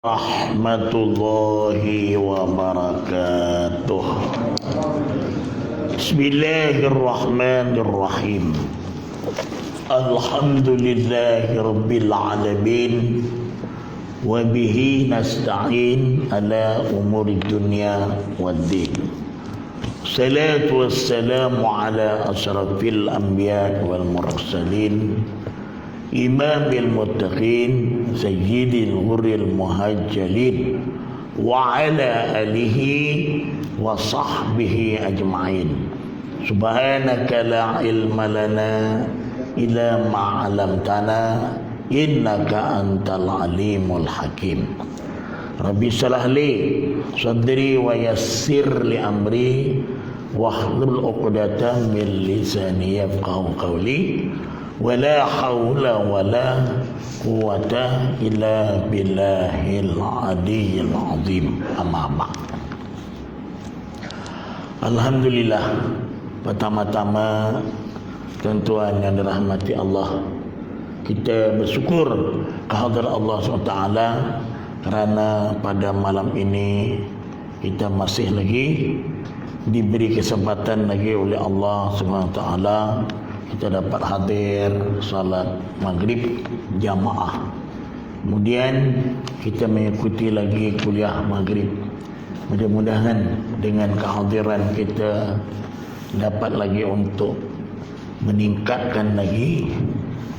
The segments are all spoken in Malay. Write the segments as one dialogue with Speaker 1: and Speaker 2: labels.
Speaker 1: Rahmatullahi wabarakatuh. Bismillahirrahmanirrahim. Alhamdulillahi rabbil alamin. Wa bihi nasta'in ala umuri dunya waddin. Salatu wassalamu ala asrafil anbiya wal mursalin, imamil muttaqin, sayyidil ghurril muhajjalin, wa ala alihi wa sahbihi ajma'in. Subhanaka la ilma lana illa ma 'allamtana innaka antal alimul hakim. Rabbi shrah li sadri wa yassir li amri wahlul 'uqdatam min lisani yafqahu qawli. Wala haula wala quwata illa billahil aliyyil azim. Amma ba'd. Alhamdulillah, pertama-tama tuan-tuan yang dirahmati Allah, kita bersyukur kehadirat Allah SWT kerana pada malam ini kita masih lagi diberi kesempatan lagi oleh Allah SWT. Kita dapat hadir salat maghrib jamaah. Kemudian kita mengikuti lagi kuliah maghrib. Mudah-mudahan dengan kehadiran kita dapat lagi untuk meningkatkan lagi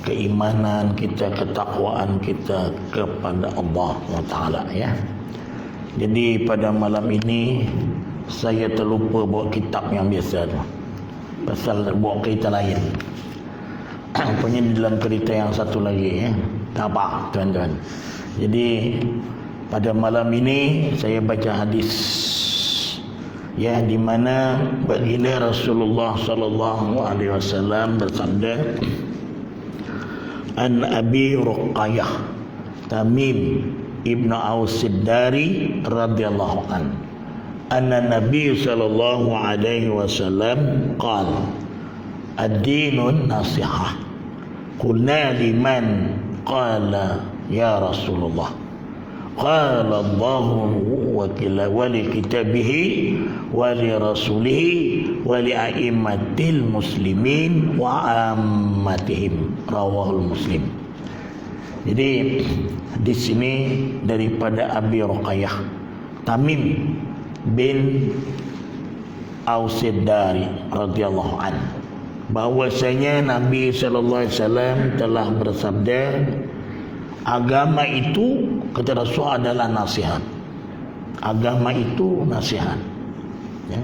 Speaker 1: keimanan kita, ketakwaan kita kepada Allah Taala, ya. Jadi pada malam ini saya terlupa bawa kitab yang biasa tu. Pasal bawa kereta lain. Punya di dalam kereta yang satu lagi, ya. Tak apa, tuan-tuan. Jadi pada malam ini saya baca hadis, ya, di mana baginda Rasulullah sallallahu alaihi wasallam bersabda, An Abi Ruqayyah Tamim ibnu Aus ad-Dari radhiyallahu anhu, anna Nabi sallallahu alaihi wasallam qala ad-dinun nasihah. Qulna liman? Qala ya Rasulullah. Qala Allahu wa li kitabihi wa li rasulihi wa li a'immatil muslimin wa ammatihim. Rawahul Muslim. Jadi di sini daripada Abi Ruqayyah Tamim bin Aus ad-Dari radhiyallahu anhu, bahwasanya Nabi sallallahu alaihi wasallam telah bersabda, agama itu, kata Rasul, adalah nasihat. Agama itu nasihat, ya.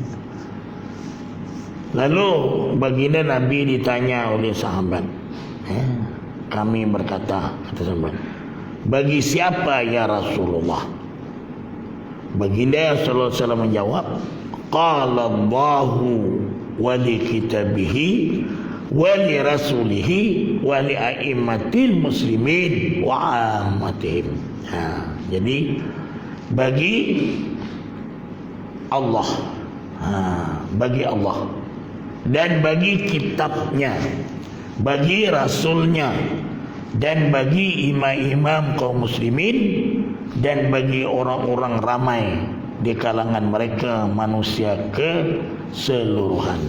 Speaker 1: Lalu baginda Nabi ditanya oleh sahabat, ya, kami berkata, kata sahabat, bagi siapa ya Rasulullah? Baginda sallallahu alaihi wasallam menjawab, qala Allahu wa li kitabihi wa li rasulihi wa li a'immatil muslimin wa ammatihim. Jadi bagi Allah, bagi Allah, dan bagi kitabnya, bagi rasulnya, dan bagi imam-imam kaum muslimin, dan bagi orang-orang ramai di kalangan mereka manusia keseluruhan.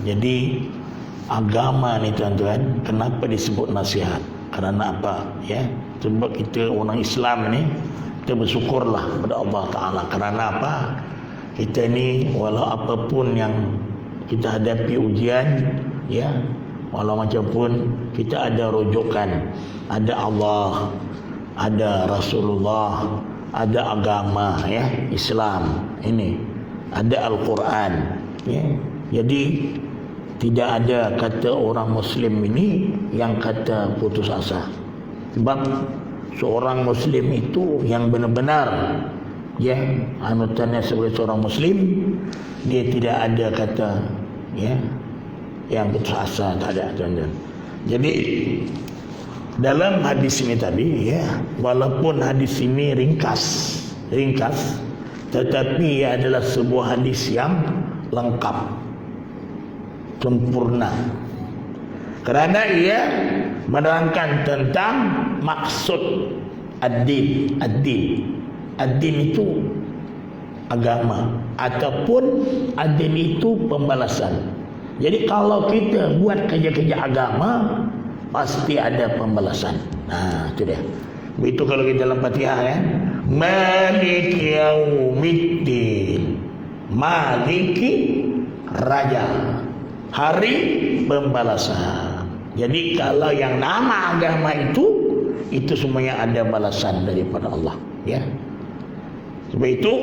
Speaker 1: Jadi agama ni, tuan-tuan, kenapa disebut nasihat? Kerana apa? Ya, sebab kita orang Islam ni, kita bersyukurlah kepada Allah Taala. Kerana apa? Kita ni walau apapun yang kita hadapi ujian, ya, walau macam pun kita ada rujukan, ada Allah, ada Rasulullah, ada agama, ya, Islam ini, ada Al-Quran, ya. Jadi tidak ada kata orang Muslim ini yang kata putus asa. Sebab seorang Muslim itu yang benar-benar, ya, anutannya sebagai seorang Muslim, dia tidak ada kata, ya, yang putus asa, tak ada, tuan-tuan. Jadi dalam hadis ini tadi, ya, walaupun hadis ini ringkas, tetapi ia adalah sebuah hadis yang lengkap, sempurna. Kerana ia menerangkan tentang maksud Ad-din. Ad-din itu agama, ataupun ad-din itu pembalasan. Jadi kalau kita buat kerja-kerja agama, pasti ada pembalasan. Nah, itu dia. Begitu kalau kita dalam Fatihah kan, Maliki Yaumiddin. Maliki, raja, hari pembalasan. Jadi kalau yang nama agama itu semuanya ada balasan daripada Allah, ya. Sebab itu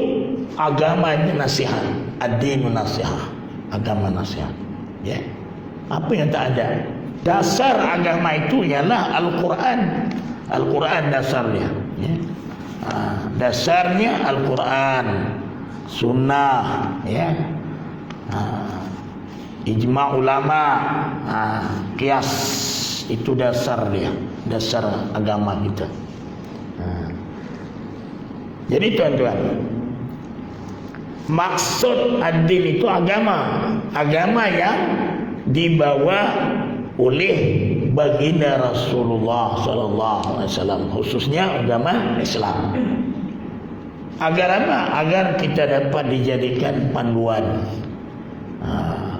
Speaker 1: agama ini nasihat, ad-dinu nasihat, agama nasihat, ya. Apa yang tak ada? Dasar agama itu ialah Al-Quran. Al-Quran dasarnya, ya. Dasarnya Al-Quran, Sunnah, ya. Ijma' ulama, qiyas, itu dasar dia, dasar agama kita. Jadi tuan-tuan, maksud ad-din itu agama, agama yang dibawa oleh baginda Rasulullah SAW, khususnya agama Islam. Agar apa? Agar kita dapat dijadikan panduan.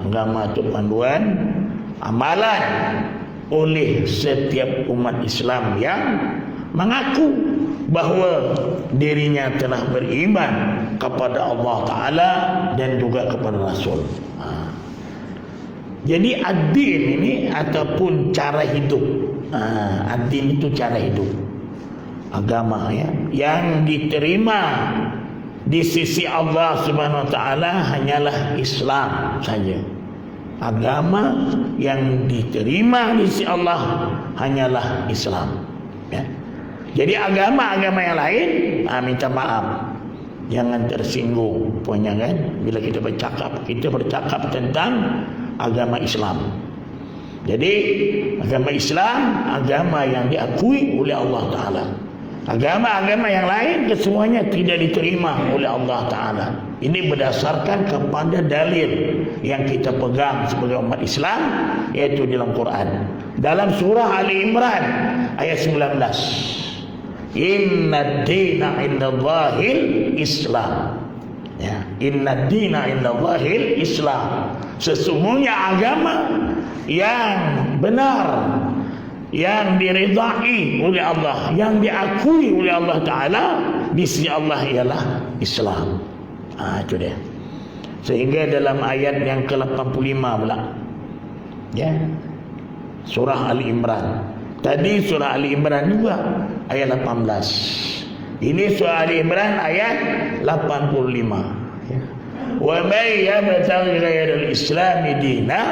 Speaker 1: Agama itu panduan amalan oleh setiap umat Islam yang mengaku bahawa dirinya telah beriman kepada Allah Ta'ala dan juga kepada Rasul. Jadi ad-din ini ataupun cara hidup. Ad-din itu cara hidup, agama, ya, yang diterima di sisi Allah Subhanahu Wa Ta'ala hanyalah Islam saja. Agama yang diterima di sisi Allah hanyalah Islam, ya. Jadi agama-agama yang lain, minta maaf, jangan tersinggung, punya kan? Bila kita bercakap tentang agama Islam. Jadi agama Islam, agama yang diakui oleh Allah Ta'ala. Agama-agama yang lain kesemuanya tidak diterima oleh Allah Ta'ala. Ini berdasarkan kepada dalil yang kita pegang sebagai umat Islam, yaitu dalam Quran. Dalam surah Ali Imran ayat 19. Inna dina indallahil Islam, ya. Inna dina indallahil Islam. Sesungguhnya agama yang benar, yang diridai oleh Allah, yang diakui oleh Allah Ta'ala di sisi Allah ialah Islam. Itu dia. Sehingga dalam ayat yang ke-85 pula, ya, surah Ali Imran. Tadi surah Ali Imran juga ayat 18. Ini surah Ali Imran ayat 85, ya. Wa may yabtaghi ghairal islami dina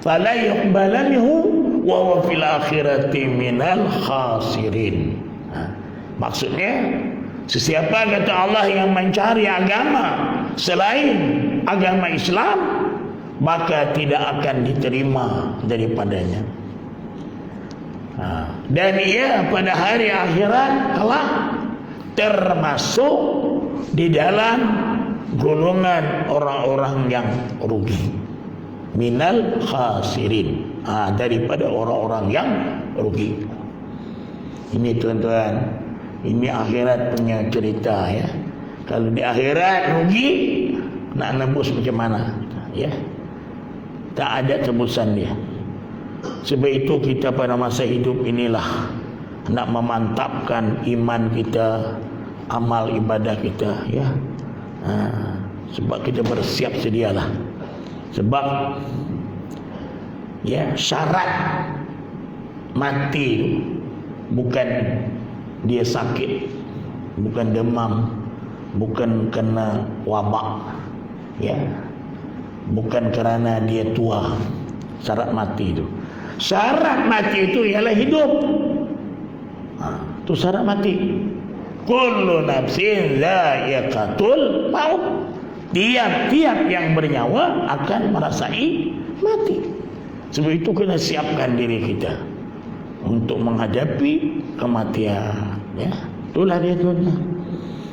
Speaker 1: fala yuqbala minhu wa huwa fil akhirati minal khasirin. Maksudnya, sesiapa kata Allah yang mencari agama selain agama Islam, maka tidak akan diterima daripadanya. Dan ia pada hari akhirat kelak termasuk di dalam golongan orang-orang yang rugi, minal khasirin, daripada orang-orang yang rugi. Ini tuan-tuan, ini akhirat punya cerita, ya. Kalau di akhirat rugi, nak nebus macam mana, ya? Tak ada tebusan dia. Sebab itu kita pada masa hidup inilah nak memantapkan iman kita, amal ibadah kita, ya. Sebab kita bersiap sedialah. Sebab, ya, syarat mati bukan dia sakit, bukan demam, bukan kena wabak, ya, bukan kerana dia tua. Syarat mati itu, syarat mati itu ialah hidup. Itu syarat mati. Kullu nafsin dha'iqatul maut. Tiap-tiap yang bernyawa akan merasai mati. Sebab itu kena siapkan diri kita untuk menghadapi kematian, ya. Itulah dia tuan-tuan.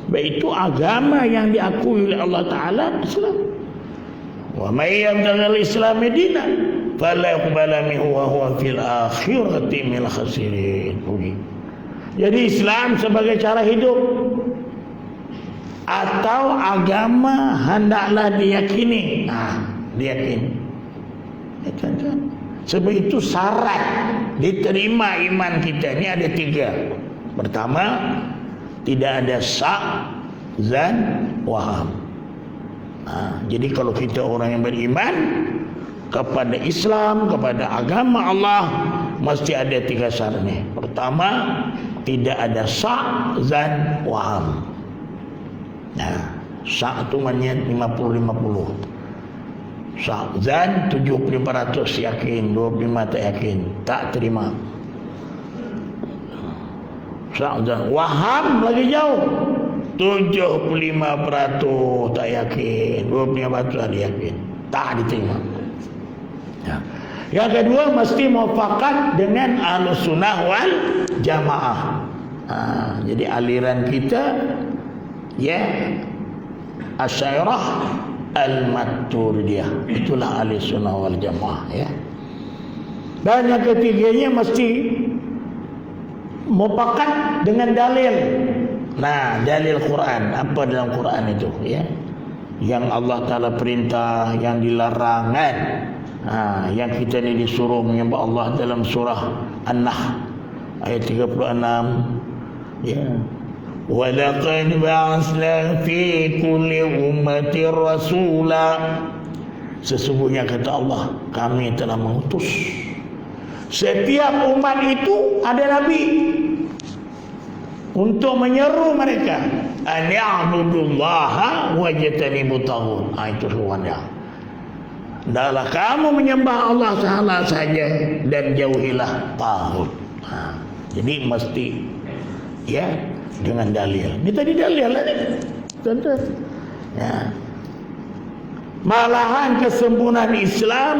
Speaker 1: Baik, itu agama yang diakui oleh Allah Ta'ala, Islam. Wa may yabtaghil Islam dinan fala yuqbala minhu wa huwa fil akhirati minal khasirin. Jadi Islam sebagai cara hidup atau agama hendaklah diyakini. Diyakini. Ya, tuan-tuan. Sebab itu syarat diterima iman kita ni ada 3. Pertama, tidak ada syak, zan, waham. Jadi kalau kita orang yang beriman kepada Islam, kepada agama Allah, mesti ada 3 syarat ni. Pertama, tidak ada syak, zan, waham. Syak tu maknanya 50-50. Syak, zan 70% yakin, 25% tak yakin, tak terima. Syak, zan, waham lagi jauh, 75% tak yakin, 25% ada yakin, tak diterima. Yang kedua, mesti muafakat dengan Ahlus Sunnah wal Jamaah. Jadi aliran kita Asy'ariyah Al-Maturidiyah, itulah Ahlus Sunnah wal Jamaah Dan yang ketiganya mesti muafakat dengan dalil. Dalil Quran. Apa dalam Quran itu yang Allah Ta'ala perintah, yang dilarang yang kita ni disuruh menyembah Allah dalam surah An-Nahl ayat 36. Walaqad ba'atsna fi kulli ummatin rasula. Sesungguhnya kata Allah, kami telah mengutus setiap umat itu ada nabi untuk menyeru mereka an ya'budullaha wajtanibut taghut. Itu seruannya. Hendaklah kamu menyembah Allah saja dan jauhilah taghut. Jadi mesti dengan dalil. Ini tadi dalil lah ni. Tuan-tuan. Malahan kesempurnaan Islam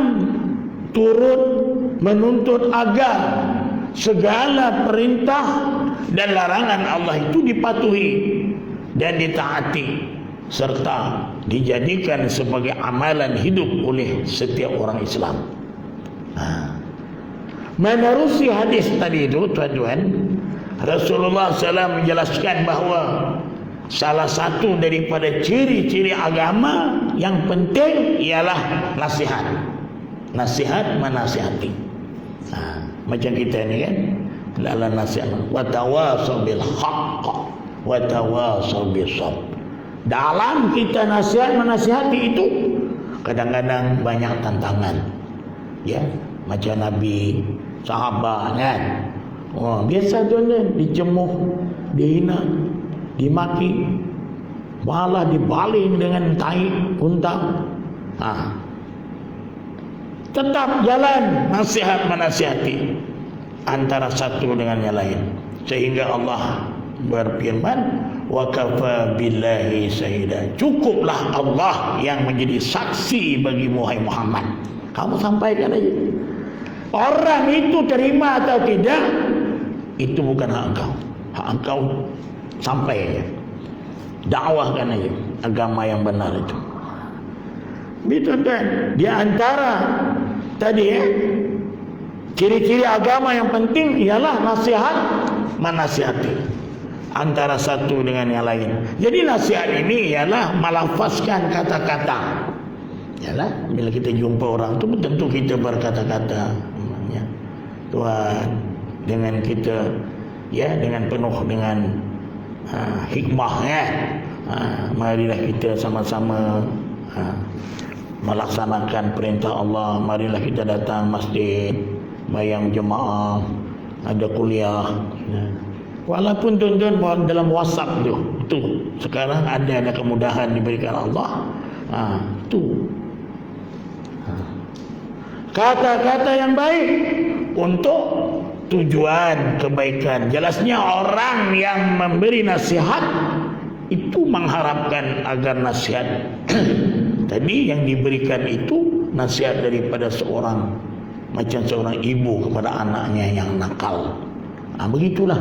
Speaker 1: turut menuntut agar segala perintah dan larangan Allah itu dipatuhi dan ditaati serta dijadikan sebagai amalan hidup oleh setiap orang Islam. Menerusi hadis tadi itu, tuan-tuan, Rasulullah SAW menjelaskan bahawa salah satu daripada ciri-ciri agama yang penting ialah nasihat. Nasihat menasihati. Macam kita ni kan, dalam nasihat, wa tawasau bil haqq wa tawasau bis sabr. Dalam kita nasihat menasihati itu kadang-kadang banyak tantangan. Macam Nabi, sahabat kan. Biasa tuan-tuan, dicemuh, dihina, dimaki, malah dibaling dengan tai unta. Tetap jalan nasihat menasihati antara satu dengan yang lain, sehingga Allah berfirman, wa kafa billahi syahida. Cukuplah Allah yang menjadi saksi bagi Muhammad. Kamu sampaikan aja. Orang itu terima atau tidak, itu bukan hak engkau. Hak engkau sampai aja. Dakwahkan aja agama yang benar itu. Betul kan? Di antara tadi ciri-ciri agama yang penting ialah nasihat menasihati antara satu dengan yang lain. Jadi nasihat ini ialah melafazkan kata-kata. Ialah bila kita jumpa orang tu tentu kita berkata-kata, Tuhan, dengan kita dengan penuh dengan hikmah marilah kita sama-sama melaksanakan perintah Allah. Marilah kita datang masjid, bayang jemaah, ada kuliah. Walaupun tuan-tuan dalam WhatsApp tu sekarang ada kemudahan diberikan Allah. Tu kata-kata yang baik untuk tujuan kebaikan. Jelasnya orang yang memberi nasihat itu mengharapkan agar nasihat tadi yang diberikan itu nasihat daripada seorang, macam seorang ibu kepada anaknya yang nakal. Begitulah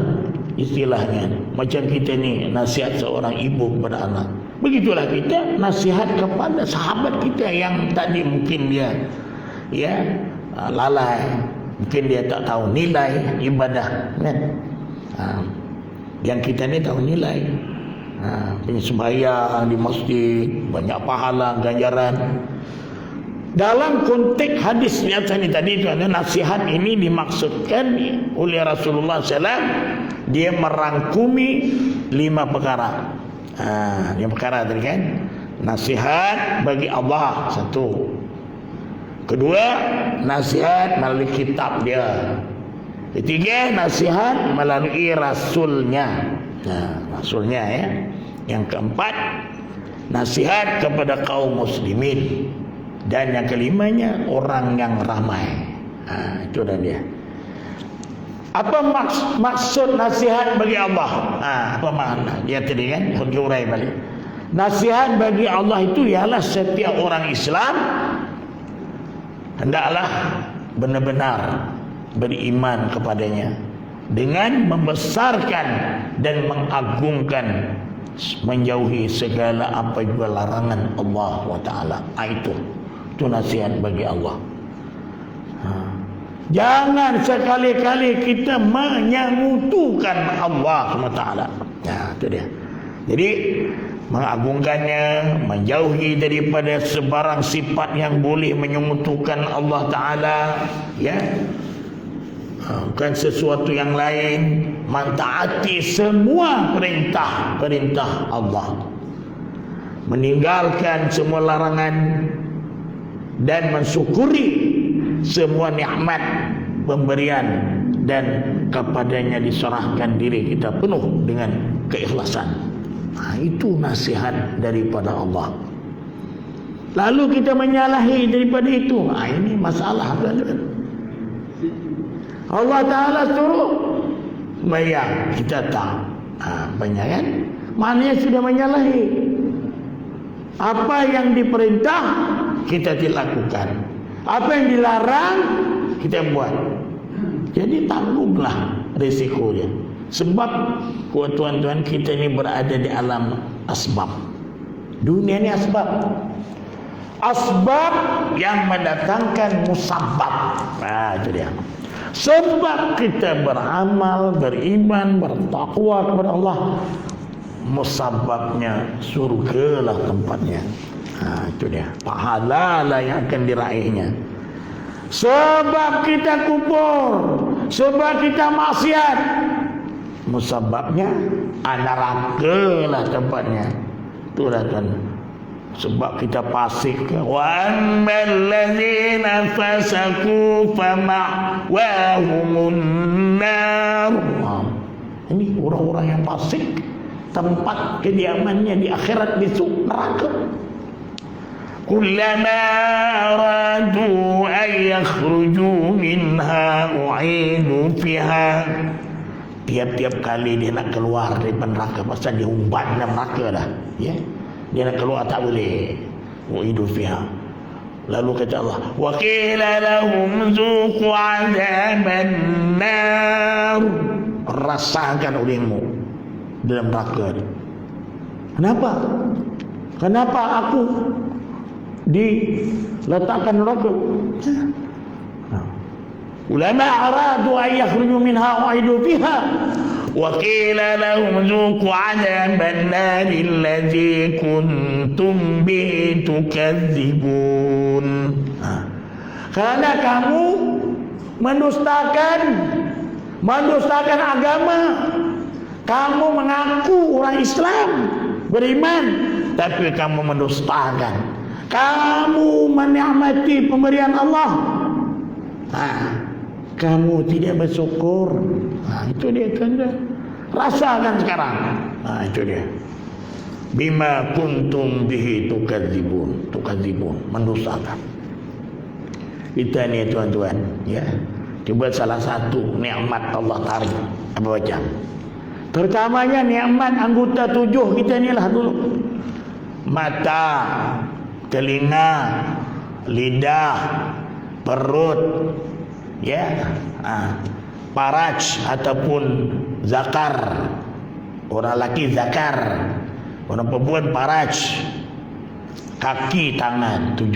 Speaker 1: istilahnya. Macam kita ni nasihat seorang ibu kepada anak, begitulah kita nasihat kepada sahabat kita yang tadi mungkin dia lalai, mungkin dia tak tahu nilai ibadah kan. Yang kita ni tahu nilai. Sembahyang di masjid, banyak pahala, ganjaran. Dalam konteks hadis di atas ini tadi itu ada nasihat ini dimaksudkan oleh Rasulullah SAW. Dia merangkumi 5 perkara. 5 perkara tadi kan. Nasihat bagi Allah, 1. Kedua, nasihat melalui kitab dia. Ketiga, nasihat melalui rasulnya. Rasulnya ya. Yang keempat, nasihat kepada kaum muslimin. Dan yang kelimanya, orang yang ramai. Itu dah dia. Apa maksud nasihat bagi Allah? Apa makna? Dia tadi kan urai balik. Nasihat bagi Allah itu ialah setiap orang Islam hendaklah benar-benar beriman kepadanya dengan membesarkan dan mengagungkan, menjauhi segala apa juga larangan Allah SWT. Itu nasihat bagi Allah. Jangan sekali-kali kita menyangutukan Allah SWT. Itu dia. Jadi mengagungkannya, menjauhi daripada sebarang sifat yang boleh menyangutukan Allah Ta'ala, ya. Bukan sesuatu yang lain. Mentaati semua perintah Allah, meninggalkan semua larangan, dan mensyukuri semua nikmat pemberian, dan kepadanya diserahkan diri kita penuh dengan keikhlasan. Itu nasihat daripada Allah. Lalu kita menyalahi daripada itu, ini masalah. Allah Ta'ala suruh bayar, kita tak banyak kan. Maknanya sudah menyalahi. Apa yang diperintah kita dilakukan, apa yang dilarang kita buat. Jadi tanggunglah risiko dia. Sebab tuan-tuan kita ini berada di alam asbab. Dunia ini asbab. Asbab yang mendatangkan musabbab. Itu dia. Sebab kita beramal, beriman, bertakwa kepada Allah, musabbabnya surgalah tempatnya. Itu dia. Pahala lah yang akan diraihnya. Sebab kita kufur, sebab kita maksiat, musabbabnya neraka lah tempatnya. Itulah kan. Sebab kita fasik. Wa ammal ladzina fasaku fama'wahumun nar. Ini orang-orang yang fasik, tempat kediamannya di akhirat besok neraka. Kullama aradu an yakhruju minha u'idu fiha. Tiap-tiap kali dia nak keluar dari neraka, pasal dia umbat dalam neraka dah, ya. Dia nak keluar tak boleh. U'idu fiha. Lalu kata Allah, wa qila lahum zuqu 'adzaban nar. Rasakan olehmu dalam neraka. Kenapa aku diletakkan neraka? Ulama aradu an yakhruju minha u'idu fiha. Wa qila lahum zuqu 'adzaban nar allazi kuntum bihi tukadzibun. Karena kamu mendustakan agama. Kamu mengaku orang Islam, beriman, tapi kamu mendustakan. Kamu menikmati pemberian Allah, kamu tidak bersyukur. Itu dia tanda. Rasakan sekarang. Itu dia. Bima kuntum bihi tukadzibun. Mendustakan. Kita ni tuan-tuan, ya. Cuba salah satu nikmat Allah tarik. Apa macam? Pertamanya nikmat anggota 7 kita ni lah dulu. Mata, telinga, lidah, perut, ya, paraj ataupun zakar. Orang laki zakar, orang perempuan paraj. Kaki, tangan 7.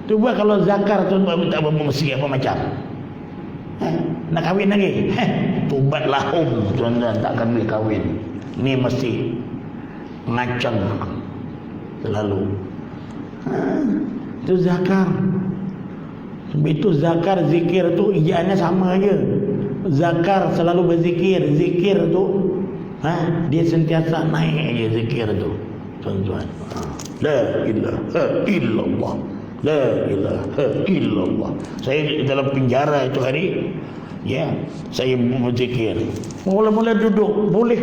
Speaker 1: Cuba kalau zakar tu tak berfungsi apa macam? Nak kahwin lagi? Tubat lahum, tuan-tuan, takkan boleh kahwin. Ni mesti ngacang selalu. Itu zakar. Itu zakar, zikir tu ijaannya sama aja. Zakar selalu berzikir, zikir tu dia sentiasa naik aja zikir tu, tuan-tuan. La ilaha illallah, la ilaha illallah. Saya dalam penjara itu hari, saya berzikir. Mula-mula duduk boleh,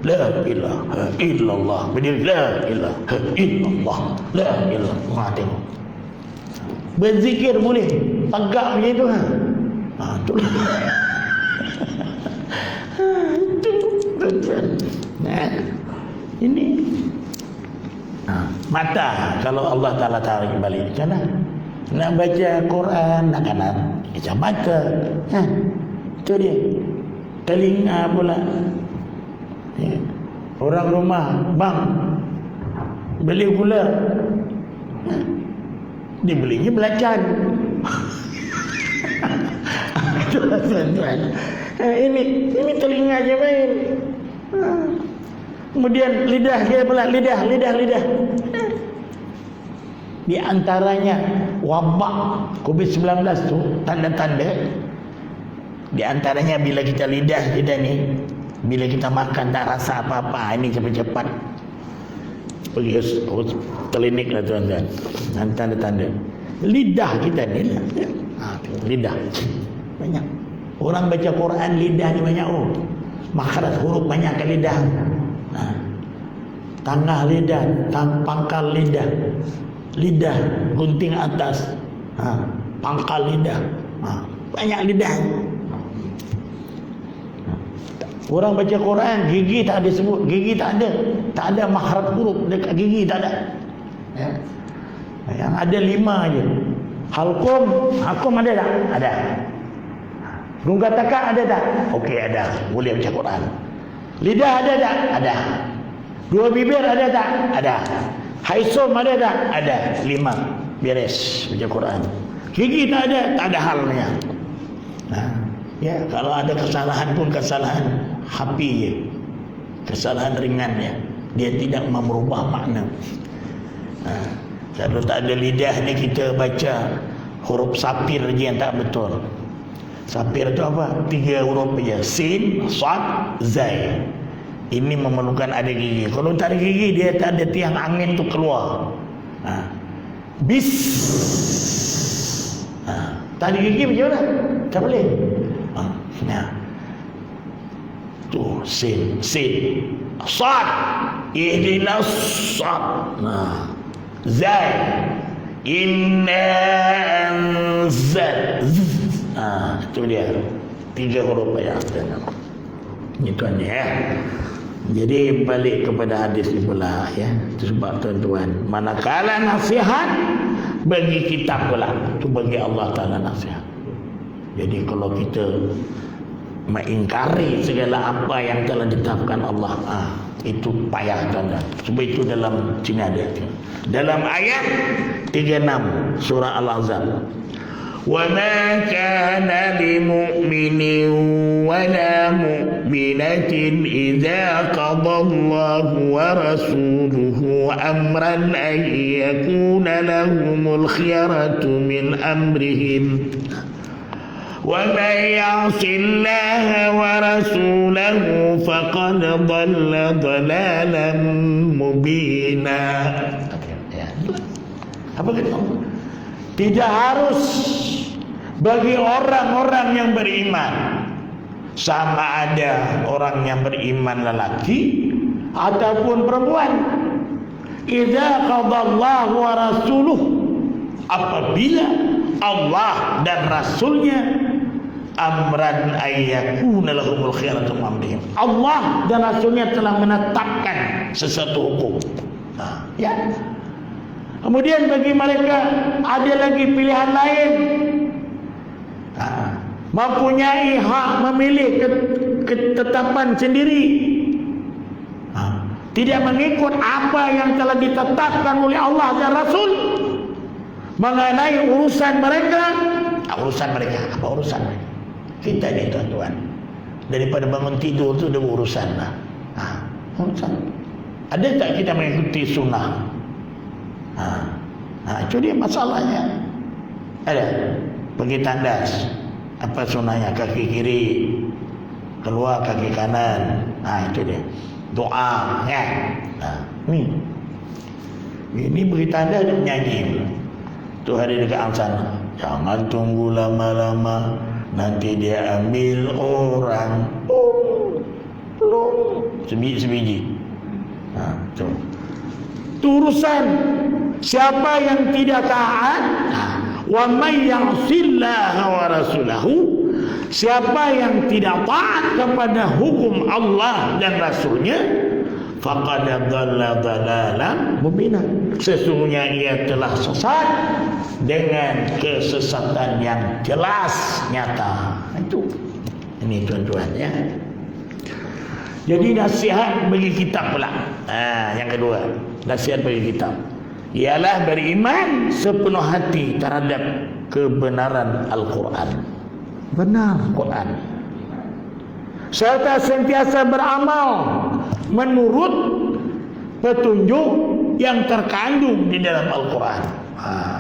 Speaker 1: la ilaha illallah. Berdiri, la ilaha illallah, la ilaha. Tengok, berzikir boleh, tegak macam tu itulah. Ini mata kalau Allah Ta'ala tarik balik macam mana? Nak baca Quran nak kanan macam mata, itu dia. Telinga pula, orang rumah, bang beli gula, dia belinya belacan. Ini telinga je main. Kemudian lidah dia pula, lidah. Di antaranya wabak COVID-19 tu, tanda-tanda di antaranya bila kita lidah kita ni, bila kita makan tak rasa apa-apa, ini cepat-cepat pergi klinik lah tuan-tuan. Tanda-tanda lidah kita ni lah. Lidah banyak. Orang baca Quran lidah ni banyak. Makhraj huruf banyak ke lidah. Tengah lidah, pangkal lidah, lidah gunting atas, pangkal lidah, banyak lidah. Orang baca Quran gigi tak ada sebut, gigi tak ada makhraj huruf dekat gigi, tak ada. Yang ada 5 je. Halkum ada tak? Ada. Rungkat takak ada tak? Okey, ada. Boleh baca Quran. Lidah ada tak? Ada. 2 bibir ada tak? Ada. Haisum ada tak? Ada. 5. Beres baca Quran. Gigi tak ada halnya. Kalau ada kesalahan pun kesalahan hafi je. Kesalahan ringan ya. Dia tidak merubah makna. Kalau tak ada lidah ni kita baca huruf sapir je yang tak betul. Sapir itu apa? 3 huruf saja. Sin, Sad, Zai. Ini memerlukan ada gigi. Kalau tak ada gigi, dia tak ada tiang angin tu keluar. Bis. Tak ada gigi macam mana? Tak boleh. Tu sin, Sad. Ihdinas Sad. Zai. Inna anzal. Itu dia 3 huruf ya. Itu ya. Jadi balik kepada hadis ni pula ya. Itu sebab tuan-tuan, manakala nasihat bagi kita pula, itu bagi Allah Ta'ala nasihat. Jadi kalau kita mengingkari segala apa yang telah ditetapkan Allah, itu payah tuan-tuan. Sebab itu dalam sini ada. Dalam ayat 36 surah Al-Ahzab. وَمَا كَانَ لِمُؤْمِنٍ وَلَا مُؤْمِنَةٍ إِذَا قَضَى اللَّهُ وَرَسُولُهُ أَمْرًا أَن يَكُونَ لَهُمُ الْخِيَرَةُ مِنْ أَمْرِهِمْ وَمَن يَعْصِ اللَّهَ وَرَسُولَهُ فَقَدْ ضَلَّ ضَلَالًا مُبِينًا. Apa kata Allah? Tidak harus bagi orang-orang yang beriman, sama ada orang yang beriman lelaki ataupun perempuan. Idza qadallahu wa rasuluh, apabila Allah dan Rasulnya amran ayyakuna lahumul khiyaratu min amrihim, Allah dan Rasulnya telah menetapkan sesuatu hukum. Ya. Kemudian bagi mereka ada lagi pilihan lain, mempunyai hak memilih ketetapan sendiri, tidak mengikut apa yang telah ditetapkan oleh Allah dan Rasul mengenai urusan mereka. Apa urusan mereka? Kita ni tuan-tuan, daripada bangun tidur tu ada urusan lah. Urusan. Ada tak kita mengikuti sunnah? Itu dia masalahnya. Ada. Pergi tandas, apa sunnahnya? Kaki kiri, keluar kaki kanan. Itu dia. Doa, ya. Ini beri tanda dia menyanyi. Tu hari dekat sana. Jangan tunggu lama-lama, nanti dia ambil orang. Sebiji. Tu urusan. Siapa yang tidak taat, wa may ya'sillaha wa rasulahu, siapa yang tidak taat kepada hukum Allah dan Rasulnya, faqad dhalla dhalalan mubina, sesungguhnya ia telah sesat dengan kesesatan yang jelas nyata. Itu ini tuan-tuan ya. Jadi nasihat bagi kita pula. Yang kedua, nasihat bagi kita ialah beriman sepenuh hati terhadap kebenaran Al-Quran. Benar Quran. Serta sentiasa beramal menurut petunjuk yang terkandung di dalam Al-Quran.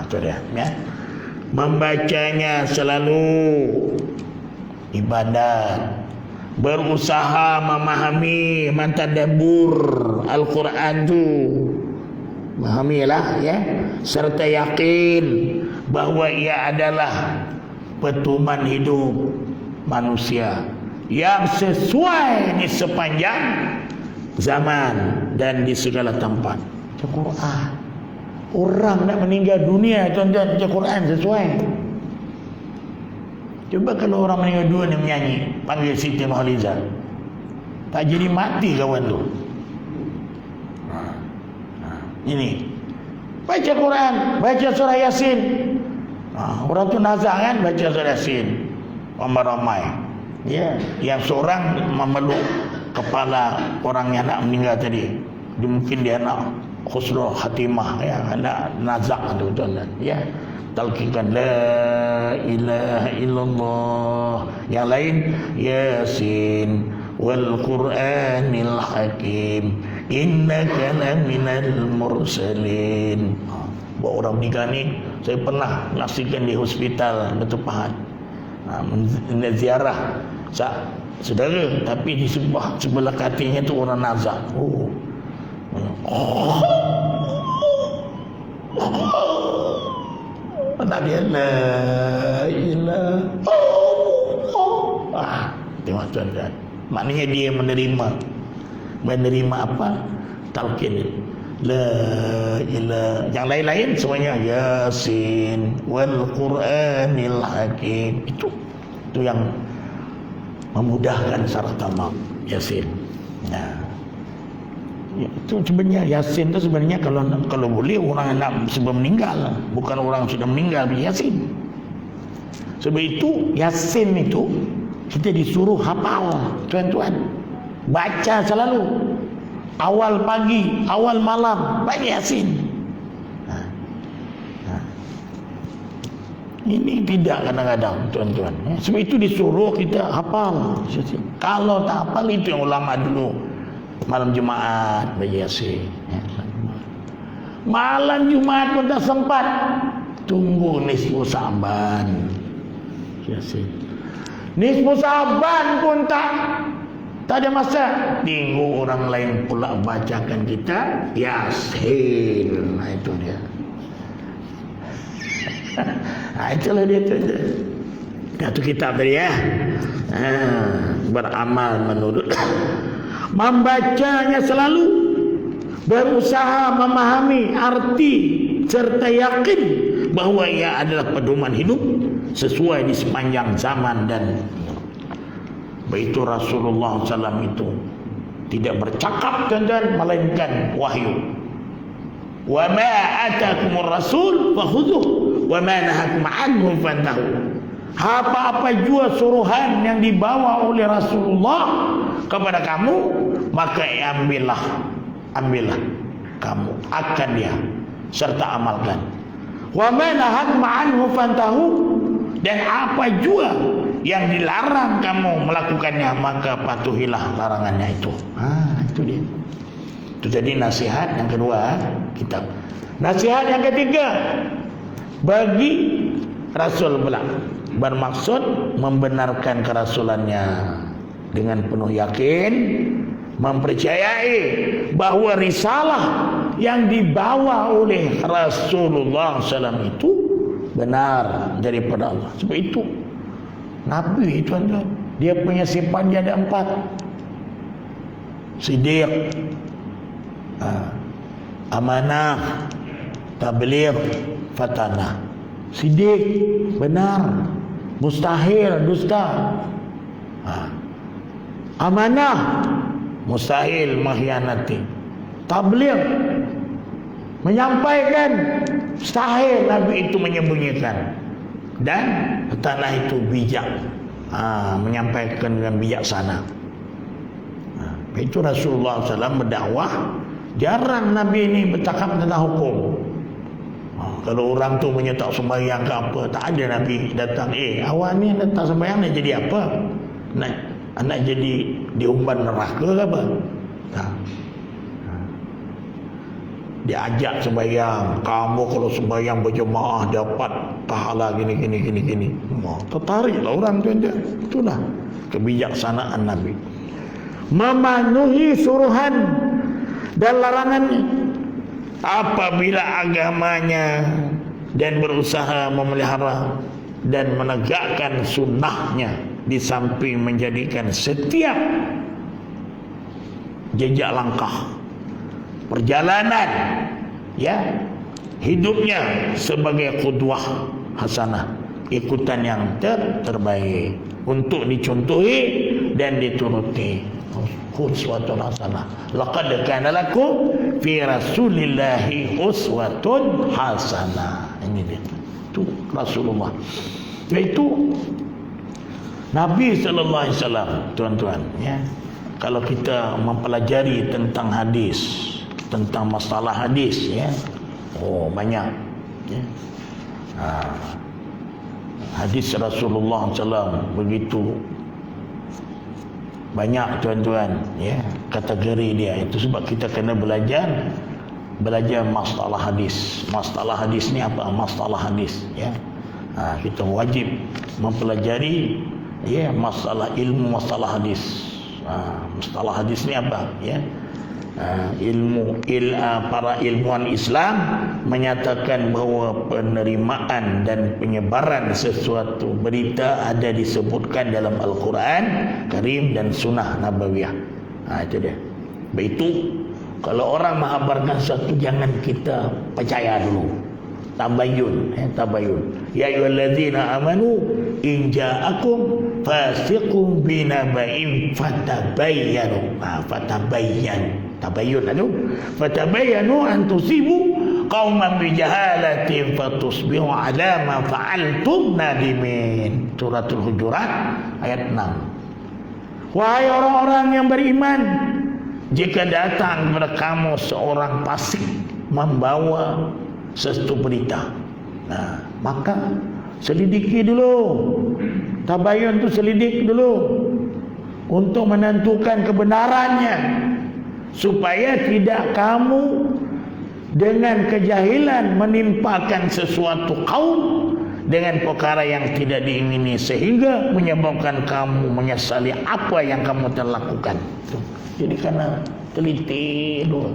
Speaker 1: Itu dia ya. Membacanya selalu ibadat, berusaha memahami, mentadabbur Al-Quran tu, memahamilah ya, serta yakin bahawa ia adalah pedoman hidup manusia yang sesuai di sepanjang zaman dan di segala tempat. Al-Quran. Orang nak meninggal dunia tuan-tuan, Al-Quran sesuai. Cuba kalau orang meninggal dunia menyanyi, panggil Siti Nurhaliza, tak jadi mati kawan tu. Ini baca Quran, baca surah Yasin. Orang tu nazak kan baca surah Yasin, ramai-ramai ya. Yang seorang memeluk kepala orang yang nak meninggal tadi, mungkin dia nak husnul khatimah ya, nak nazak tu tuan-tuan ya. Talqinkan la ilaha illallah, yang lain Yasin wal Qur'anil Hakim innaka laminal mursalin. Buat orang meninggal ni, saya pernah naksikan di hospital Batu Pahat, ziarah saudara, tapi di sebelah katilnya tu orang nazak. Tak dia la ilaha. Tengok tuan-tuan, maknanya dia menerima apa? Talqin la ilaha. Yang lain-lain semuanya Yasin wal Qur'anil Hakim. Itu yang memudahkan syarat tamam Yasin. Itu sebenarnya Yasin itu sebenarnya kalau boleh orang nak sebelum meninggal, bukan orang sudah meninggal Yasin. Sebab itu Yasin itu kita disuruh hafal tuan-tuan, baca selalu, awal pagi, awal malam baca Yasin. Ini tidak kadang-kadang tuan-tuan. Sebab itu disuruh kita hafal. Kalau tak hafal, itu yang ulama dulu malam Jumaat baca Yasin. Malam Jumaat pun tak sempat, tunggu nisfu Sa'ban Yasin. Nisfu Sa'ban pun tak ada masa, tunggu orang lain pula bacakan kita Yasin. Itu dia. Itulah dia tu. Satu kitab tadi ya. Beramal menurut, membacanya selalu, berusaha memahami arti serta yakin bahawa ia adalah pedoman hidup sesuai di sepanjang zaman. Dan begitu Rasulullah SAW itu tidak bercakap tuan-tuan melainkan wahyu. Wa ma atakumur rasul fakhudhuh wa ma nahakum anhu fantahu. Apa-apa jua suruhan yang dibawa oleh Rasulullah kepada kamu, maka ambillah kamu akan dia serta amalkan. Wa ma nahakum anhu fantahu, dan apa jua yang dilarang kamu melakukannya, maka patuhilah larangannya itu. Itu dia. Itu jadi nasihat yang kedua kitab. Nasihat yang ketiga bagi Rasul pula, bermaksud membenarkan kerasulannya dengan penuh yakin, mempercayai bahawa risalah yang dibawa oleh Rasulullah SAW itu benar daripada Allah. Sebab itu Nabi itu dia punya sifat dia ada 4. Siddiq, amanah, tabligh, fatanah. Siddiq benar, mustahil dusta. Amanah mustahil mengkhianati. Tabligh menyampaikan, mustahil Nabi itu menyembunyikan. Dan fatanah itu bijak, menyampaikan dengan bijaksana. Itu Rasulullah SAW berdakwah, jarang Nabi ini bercakap tentang hukum. Kalau orang tu menyetak sembahyang ke apa, tak ada Nabi datang, awak ni datang sembahyang nak jadi apa? Nak jadi diumban neraka ke apa? Tak. Dia ajak sembahyang, kamu kalau sembahyang berjemaah dapat pahala gini. Tertariklah orang tu. Itulah kebijaksanaan Nabi. Memenuhi suruhan dan larangannya apabila agamanya, dan berusaha memelihara dan menegakkan sunnahnya, di samping menjadikan setiap jejak langkah perjalanan hidupnya sebagai qudwah hasanah, ikutan yang terbaik untuk dicontohi dan dituruti. Uswatun hasanah. Laqad kana lakum fi Rasulillahi uswatun hasanah. Ini dia. Itu Rasulullah. Yaitu Nabi sallallahu alaihi wasallam, tuan-tuan, Kalau kita mempelajari tentang hadis, tentang masalah hadis, banyak. Hadis Rasulullah SAW begitu banyak, tuan-tuan, kategori dia. Itu sebab kita kena belajar masalah hadis. Masalah hadis ni apa? Masalah hadis, kita wajib mempelajari masalah ilmu masalah hadis. Masalah hadis ni apa? Para ilmuwan Islam menyatakan bahawa penerimaan dan penyebaran sesuatu berita ada disebutkan dalam Al-Quran Karim dan Sunnah Nabawiyah. Itu dia. Begitu kalau orang menghabarkan sesuatu, jangan kita percaya dulu. Tabayun. Ya ayyuhallazina amanu in ja'akum fasiqun binaba'in fatabayyanu. Fatabayyanu an tusibu qauman bijahalatin fatusbihu ala ma fa'altum nadimin. Suratul Hujurat ayat 6. Wahai orang-orang yang beriman, jika datang kepada kamu seorang fasik membawa sesuatu berita, maka selidiki dulu. Tabayun tu selidik dulu untuk menentukan kebenarannya, supaya tidak kamu dengan kejahilan menimpakan sesuatu kaum dengan perkara yang tidak diingini, sehingga menyebabkan kamu menyesali apa yang kamu telah lakukan. Jadi kena teliti dulu,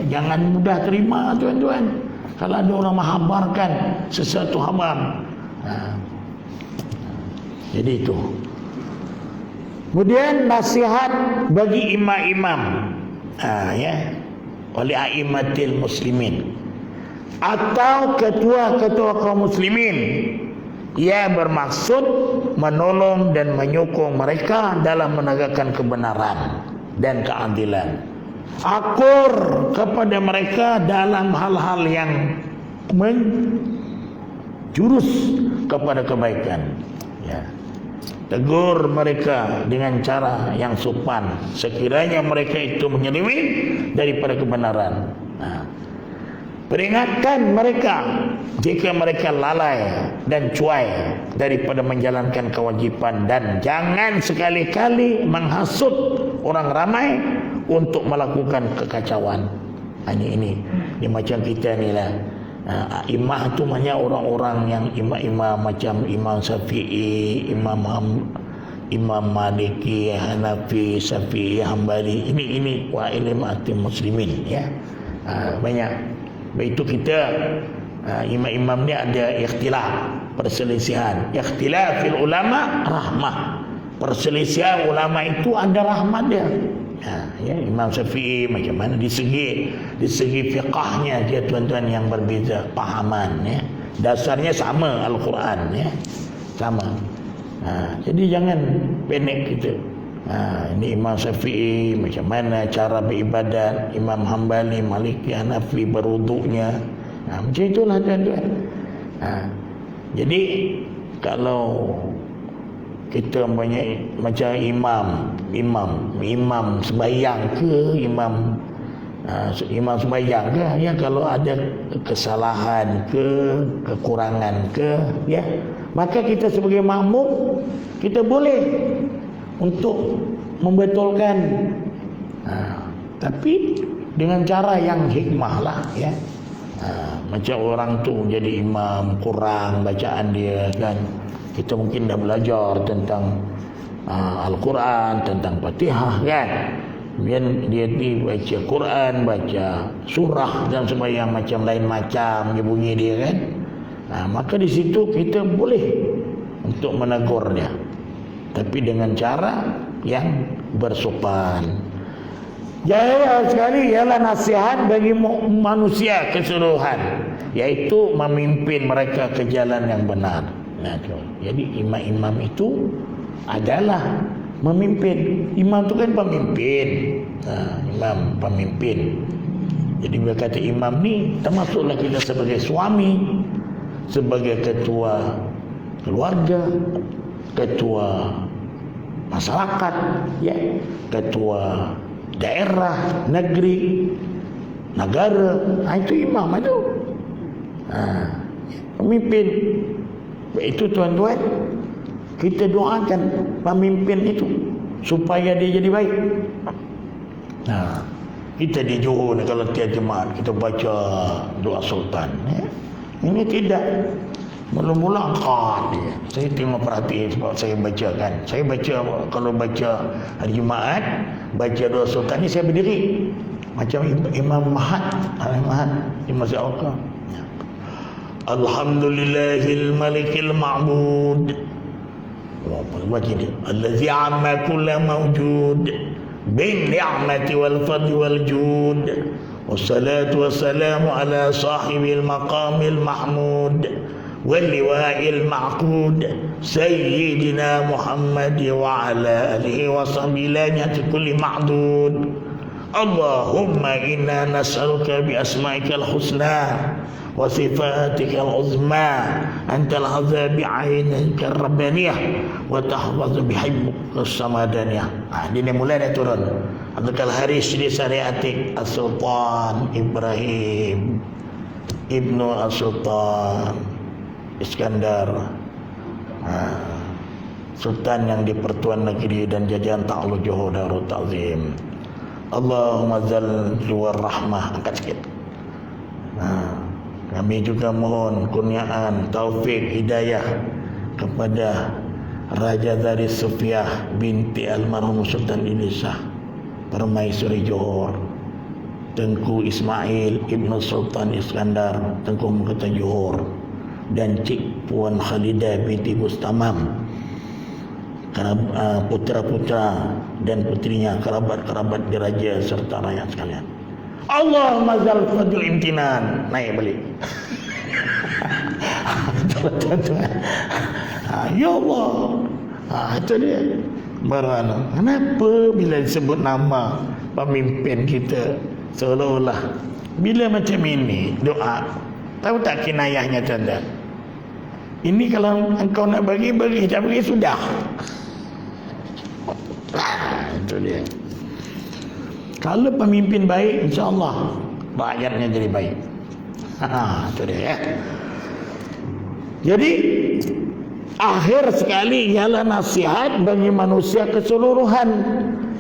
Speaker 1: jangan mudah terima, tuan-tuan. Kalau ada orang menghabarkan sesuatu khabar, jadi itu. Kemudian nasihat bagi imam-imam, oleh a'immatil muslimin atau ketua-ketua kaum muslimin, ia bermaksud menolong dan menyokong mereka dalam menegakkan kebenaran dan keadilan. Akur kepada mereka dalam hal-hal yang menjurus kepada kebaikan. Tegur mereka dengan cara yang sopan sekiranya mereka itu menyeleweng daripada kebenaran. Peringatkan mereka jika mereka lalai dan cuai daripada menjalankan kewajipan, dan jangan sekali-kali menghasut orang ramai untuk melakukan kekacauan. Ini macam kita ni lah. Imam tu maknanya orang-orang yang imam-imam macam Imam Syafi'i, Imam Maliki, Hanafi, Syafi'i, Hambali. Ini wa'ilaimatil muslimin, ya. Banyak. Itu kita imam-imam ni ada ikhtilaf, perselisihan. Ikhtilafil ulama rahmah. Perselisihan ulama itu ada rahmat dia. Ya, Imam Syafi'i macam mana di segi fiqahnya dia tuan-tuan yang berbeza pahaman, ya. Dasarnya sama Al-Quran, ya. Sama. Jadi jangan pendek kita. Ini Imam Syafi'i macam mana cara beribadat, Imam Hambali, Maliki, Hanafi berwuduknya. Macam itulah tuan-tuan. Jadi kalau kita banyak macam imam sembahyang ke, imam sembahyang ke, ya, kalau ada kesalahan ke, kekurangan ke, ya, maka kita sebagai makmum kita boleh untuk membetulkan, tapi dengan cara yang hikmah lah, ya. Macam orang tu jadi imam kurang bacaan dia, kan, kita mungkin dah belajar tentang Al-Quran, tentang Fatihah, kan. Kemudian dia baca Quran, baca surah dan sembahyang macam lain macam dia bunyi dia, kan. Maka di situ kita boleh untuk menegur dia, tapi dengan cara yang bersopan. Jaya sekali ialah nasihat bagi manusia keseluruhan, iaitu memimpin mereka ke jalan yang benar. Jadi imam-imam itu adalah memimpin. Imam itu kan pemimpin. Imam pemimpin. Jadi bila kata imam ni, termasuklah kita sebagai suami, sebagai ketua keluarga, ketua masyarakat, ya, ketua daerah, negeri, negara. Itu imam itu. Pemimpin. Itu tuan-tuan, kita doakan pemimpin itu supaya dia jadi baik. Kita di Johor ni kalau tiap Jumaat kita baca doa sultan, ya. Ini tidak mula-mula dia. Saya tengok perhati sebab saya baca, kan. Saya baca, kalau baca hari Jumaat baca doa sultan ni saya berdiri macam Imam Mahad di Masjid Al-Aqsa. Alhamdulillahil malikil ma'bud, allazi amma kulla mawjud bin ni'mati wal fadli wal jud, wassalatu wassalamu ala sahibil maqamil mahmud wal liwa'il ma'qud sayyidina Muhammad wa ala alihi wa sahbihi la yati kulli ma'dud. Allahumma inna nas'aluka bi asma'ikal husna wa sifatikal uzma antal hadza bi 'ainika rabbaniyah wa tahfazu bi hibbukas samadaniyah. Dia mulai dah turun. Abdul Haris di Syariatik As-Sultan Ibrahim Ibnu As-Sultan Iskandar, Sultan yang di Pertuan Negeri dan Jajahan Ta'lu Johor Darul Ta'zim. Allahumma zal luar rahmah. Angkat sikit. Kami juga mohon kurniaan taufik hidayah kepada Raja Dari Sufiah binti almarhum Sultan Ilyasah Permaisuri Johor, Tengku Ismail Ibnu Sultan Iskandar Tengku Mahkota Johor, dan Cik Puan Khalidah binti Bustamam, putra-putra dan putrinya, kerabat-kerabat diraja serta rakyat sekalian. Allahumma zal fadl imtinan. Naik balik. Tuan-tuan. Ya Allah. Itu dia. Baru kenapa bila disebut nama pemimpin kita seolah-olah bila macam ini doa, tahu tak kinayahnya, tuan-tuan? Ini kalau engkau nak bagi, tak bagi sudah. Itu dia. Kalau pemimpin baik, insya-Allah rakyatnya jadi baik. Itu dia ya. Jadi akhir sekali ialah nasihat bagi manusia keseluruhan,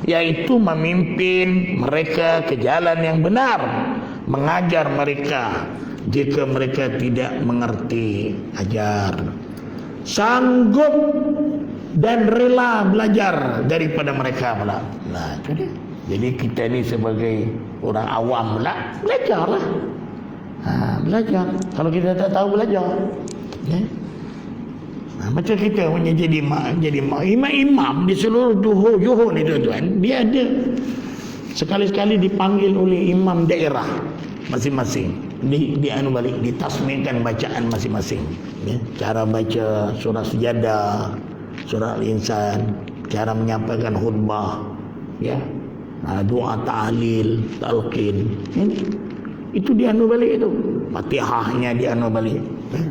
Speaker 1: yaitu memimpin mereka ke jalan yang benar, mengajar mereka jika mereka tidak mengerti, ajar, sanggup dan rela belajar daripada mereka pula. Nah, itu dia. Jadi kita ni sebagai orang awam pula, belajarlah. Belajar. Kalau kita tak tahu, belajar. Ya. Macam kita punya jadi imam di seluruh Johor ni tuan-tuan, dia ada sekali-sekali dipanggil oleh imam daerah masing-masing, di anu balik, ditasmihkan bacaan masing-masing, ya. Cara baca surah Sejadah, surah Al-Insan, cara menyampaikan khutbah, ya, doa tahlil, talqin, itu di anu balik, itu Fatihahnya di anu balik, ya.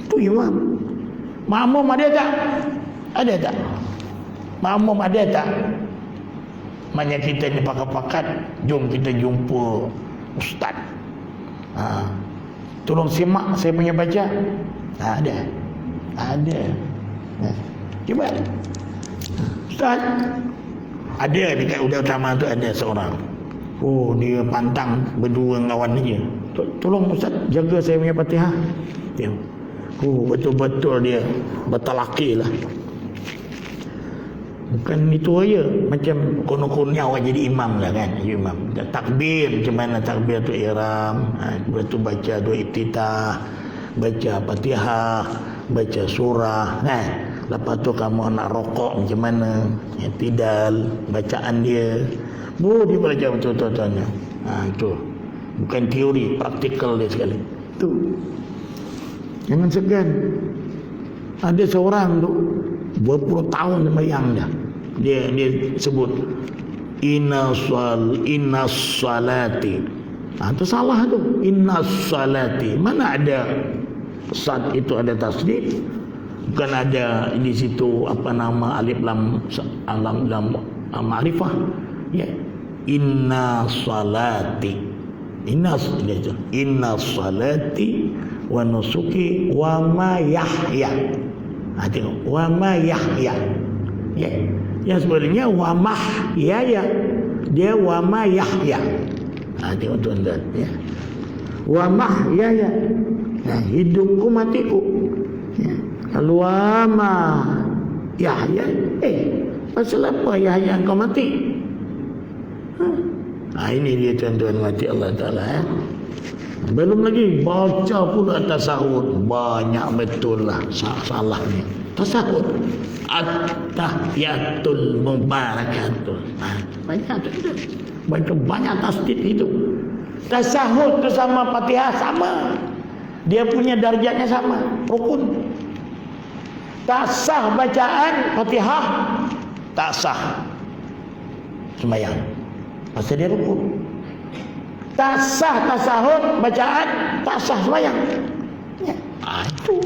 Speaker 1: Itu imam. Makmum ada tak? Ada tak? Makmum ada tak? Maknanya kita ni pakat-pakat, jom kita jumpa ustaz. Tolong simak saya punya baca. Ada. Cuba. Ustaz. Ada dekat udara utama tu ada seorang. Oh, dia pantang berdua dengan kawan dia. Tolong ustaz jaga saya punya Fatihah. Dia. Betul-betul dia bertalaki lah. Bukan itu aja, macam kono-kono awak jadi imam lah kan, imam. Takbir, macam mana takbir tu ihram, lepas tu baca doa iftitah, baca Fatihah, baca surah, kan. Lepas tu kamu nak rokok macam mana, i'tidal, bacaan dia. Dia belajar betul-betul. Itu bukan teori, praktikal dia sekali. Tu. Jangan segan. Ada seorang tu berpuluh tahun sembahyang dia sebut inna salati. Itu salah tu. Inna salati. Mana ada sad itu ada tasdid? Bukan ada di situ apa nama alif lam ma'rifah. Ya. Inna salati. Inna salati wa nusuki wa ma yahya. Tengok, wa ma yahya. Ya. Yang sebenarnya wa mahyaya. Dia wa ma yahya. Tengok tuan-tuan, ya. Wa mahyaya. Hidupku matiku. Ya. Lalu wa ma yahya. Pasal apa Yahya kau mati? Ini dia tuan-tuan mati Allah Ta'ala, ya. Belum lagi baca pula tasawuf, banyak betul lah salahnya. Tasawuf at-tahiyatul mubarakatul, banyak tu, banyak tasdid itu. Tasawuf tu sama Fatihah sama, dia punya darjatnya sama, rukun. Tak sah bacaan Fatihah, tak sah sembahyang, pasal dia rukun. Tak sah tasahud bacaan, tak sah sembahyang. Ya. Itu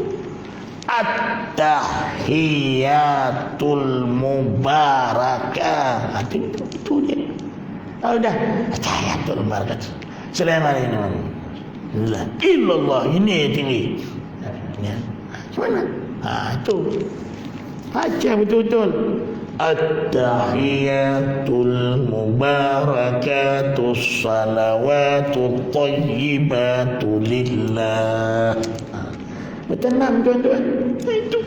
Speaker 1: at-tahiyatul mubarakah. Itu dia. Dah at-tahiyatul mubarakah. Assalamualaikum. La illallah, ini tinggi. Ya. Macam mana? Itu. Baca betul-betul. At-tahiyatul mubarakatus salawatut tayyibatu lillah. Bertenang tuan-tuan. Itu.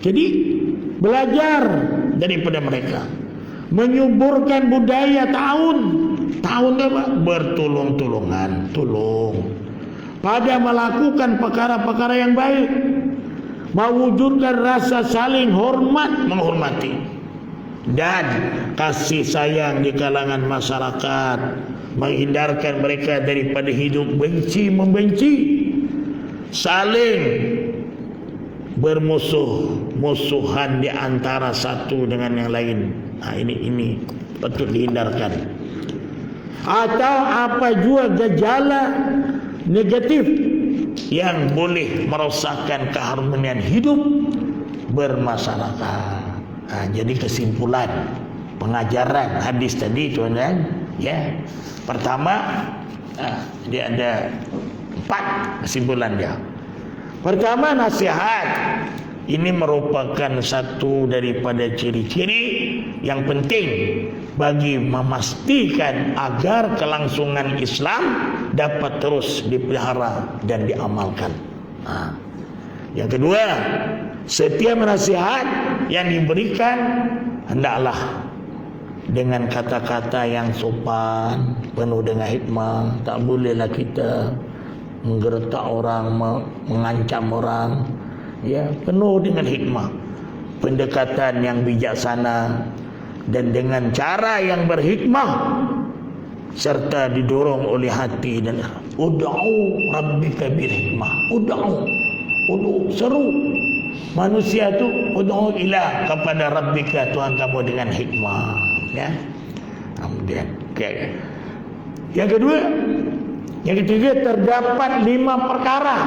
Speaker 1: Jadi belajar daripada mereka, menyuburkan budaya tahun apa? Bertolong-tolongan, tolong pada melakukan perkara-perkara yang baik, mewujudkan rasa saling hormat menghormati, dan kasih sayang di kalangan masyarakat, menghindarkan mereka daripada hidup benci membenci, saling bermusuhan di antara satu dengan yang lain. Ini patut dihindarkan. Atau apa juga gejala negatif yang boleh merosakkan keharmonian hidup bermasyarakat. Jadi kesimpulan pengajaran hadis tadi tuan-tuan, ya. Pertama, Dia ada 4 kesimpulan dia. Pertama, nasihat ini merupakan satu daripada ciri-ciri yang penting bagi memastikan agar kelangsungan Islam dapat terus dipelihara dan diamalkan. Yang kedua, setiap nasihat yang diberikan hendaklah dengan kata-kata yang sopan, penuh dengan hikmah. Tak bolehlah kita menggertak orang, mengancam orang. Ya, penuh dengan hikmah, pendekatan yang bijaksana dan dengan cara yang berhikmah serta didorong oleh hati dan ud'u rabbika bil hikmah. Ud'u seru manusia tu, ud'u ila kepada rabbika, Tuhan kamu dengan hikmah, ya. Kemudian yang ketiga terdapat 5 perkara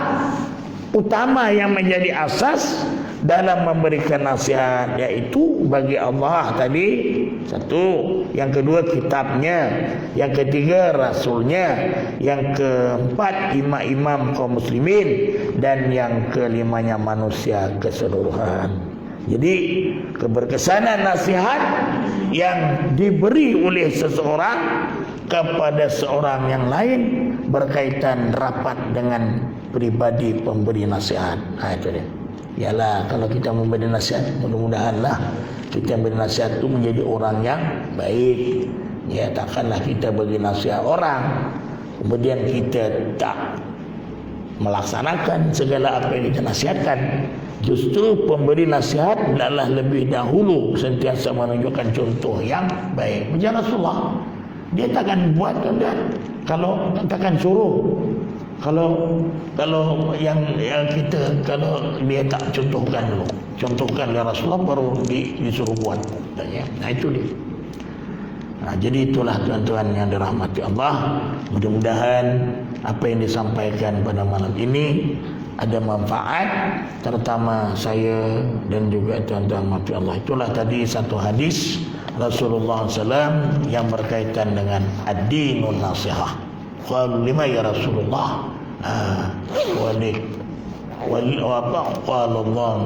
Speaker 1: utama yang menjadi asas dalam memberikan nasihat, yaitu bagi Allah tadi 1, yang kedua kitabnya, yang ketiga rasulnya, yang keempat imam-imam kaum muslimin, dan yang kelimanya manusia keseluruhan. Jadi keberkesanan nasihat yang diberi oleh seseorang kepada seorang yang lain berkaitan rapat dengan pribadi pemberi nasihat. Itu dia. Yalah, kalau kita memberi nasihat, mudah-mudahanlah kita memberi nasihat itu menjadi orang yang baik. Ya, takkanlah kita bagi nasihat orang kemudian kita tak melaksanakan segala apa yang kita nasihatkan. Justru pemberi nasihat adalah lebih dahulu sentiasa menunjukkan contoh yang baik. Macam Rasulullah, dia takkan buat kalau takkan suruh. Kalau yang kita, kalau dia tak contohkan oleh Rasulullah, baru disuruh buat. Nah itu dia. Jadi itulah tuan-tuan yang dirahmati Allah. Mudah-mudahan apa yang disampaikan pada malam ini ada manfaat, terutama saya dan juga tuan-tuan mati Allah. Itulah tadi satu hadis Rasulullah SAW yang berkaitan dengan ad-dinun nasihah. Qalu lima ya Rasulullah? Qala Allah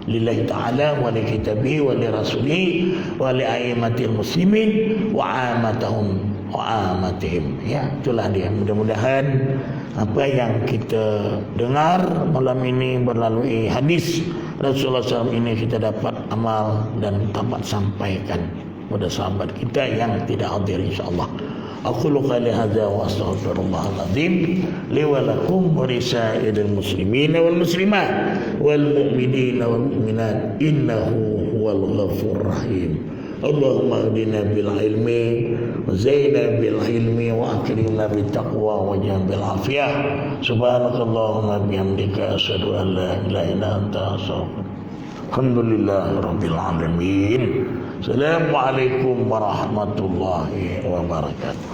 Speaker 1: lillahi ta'ala wa li kitabihi wa li rasulihi wa li a'immatil muslimin wa amatihim. Ya, itulah dia. Mudah-mudahan apa yang kita dengar malam ini melalui hadis Rasulullah SAW ini kita dapat amal dan dapat sampaikan kepada sahabat kita yang tidak hadir insya-Allah. Aqulu qali hadza wa astaghfirullahal azim li wa lakum wa lisairil muslimin wal muslimat wal mu'minina wal mu'minat innahu huwal ghafurur rahim. Allahumma hdina bil ilmi wa zaina bil ilmi wa akrimna bit taqwa wa jambil afiyah. Subhanakallahumma bihamdika asyhadu an la ilaha illa anta astaghfiruka. Alhamdulillahirabbil alamin. Assalamualaikum warahmatullahi wabarakatuh.